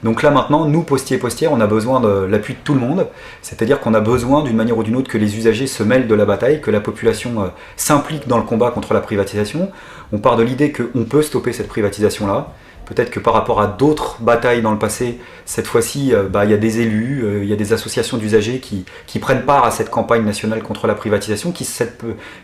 Donc là maintenant, nous, postiers et postières, on a besoin de l'appui de tout le monde, c'est-à-dire qu'on a besoin d'une manière ou d'une autre que les usagers se mêlent de la bataille, que la population s'implique dans le combat contre la privatisation. On part de l'idée qu'on peut stopper cette privatisation-là. Peut-être que par rapport à d'autres batailles dans le passé, cette fois-ci, il y a des élus, il y a des associations d'usagers qui prennent part à cette campagne nationale contre la privatisation, qui se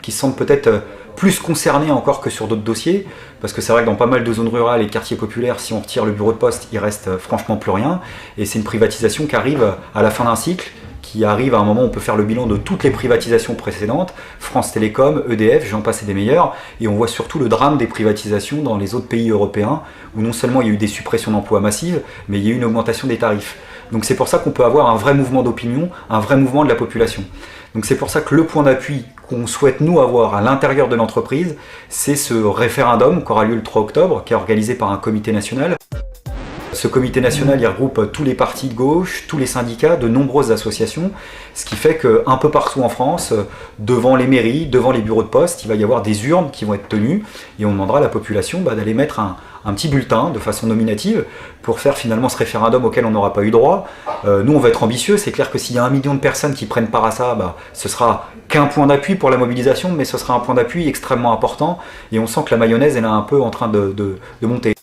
sentent peut-être plus concernés encore que sur d'autres dossiers, parce que c'est vrai que dans pas mal de zones rurales et quartiers populaires, si on retire le bureau de poste, il reste franchement plus rien, et c'est une privatisation qui arrive à la fin d'un cycle, qui arrive à un moment où on peut faire le bilan de toutes les privatisations précédentes, France Télécom, EDF, j'en passe et des meilleurs, et on voit surtout le drame des privatisations dans les autres pays européens, où non seulement il y a eu des suppressions d'emplois massives, mais il y a eu une augmentation des tarifs. Donc c'est pour ça qu'on peut avoir un vrai mouvement d'opinion, un vrai mouvement de la population. Donc c'est pour ça que le point d'appui qu'on souhaite nous avoir à l'intérieur de l'entreprise, c'est ce référendum qui aura lieu le 3 octobre, qui est organisé par un comité national. Ce comité national, il regroupe tous les partis de gauche, tous les syndicats, de nombreuses associations, ce qui fait qu'un peu partout en France, devant les mairies, devant les bureaux de poste, il va y avoir des urnes qui vont être tenues et on demandera à la population d'aller mettre un petit bulletin de façon nominative pour faire finalement ce référendum auquel on n'aura pas eu droit. Nous, on va être ambitieux, c'est clair que s'il y a 1 million de personnes qui prennent part à ça, ce sera qu'un point d'appui pour la mobilisation, mais ce sera un point d'appui extrêmement important et on sent que la mayonnaise elle est un peu en train de monter.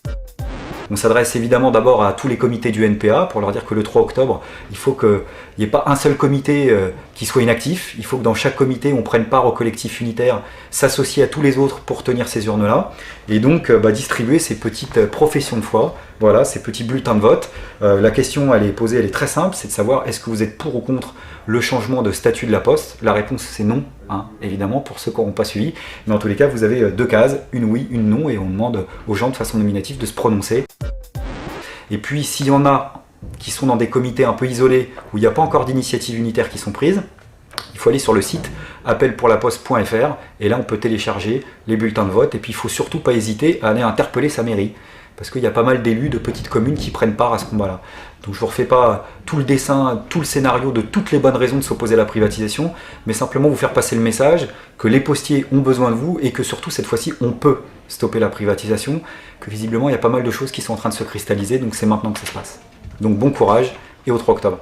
On s'adresse évidemment d'abord à tous les comités du NPA pour leur dire que le 3 octobre, il faut qu'il n'y ait pas un seul comité qui soit inactif. Il faut que dans chaque comité, on prenne part au collectif unitaire, s'associer à tous les autres pour tenir ces urnes-là. Et donc distribuer ces petites professions de foi, voilà, ces petits bulletins de vote. La question, elle est posée, elle est très simple, c'est de savoir est-ce que vous êtes pour ou contre le changement de statut de la Poste. La réponse c'est non, évidemment, pour ceux qui n'auront pas suivi. Mais en tous les cas, vous avez 2 cases, une oui, une non, et on demande aux gens de façon nominative de se prononcer. Et puis, s'il y en a qui sont dans des comités un peu isolés, où il n'y a pas encore d'initiatives unitaires qui sont prises, il faut aller sur le site appelpourlaposte.fr, et là on peut télécharger les bulletins de vote, et puis il ne faut surtout pas hésiter à aller interpeller sa mairie, parce qu'il y a pas mal d'élus de petites communes qui prennent part à ce combat-là. Donc je ne vous refais pas tout le dessin, tout le scénario de toutes les bonnes raisons de s'opposer à la privatisation, mais simplement vous faire passer le message que les postiers ont besoin de vous et que surtout cette fois-ci on peut stopper la privatisation, que visiblement il y a pas mal de choses qui sont en train de se cristalliser, donc c'est maintenant que ça se passe. Donc bon courage et au 3 octobre.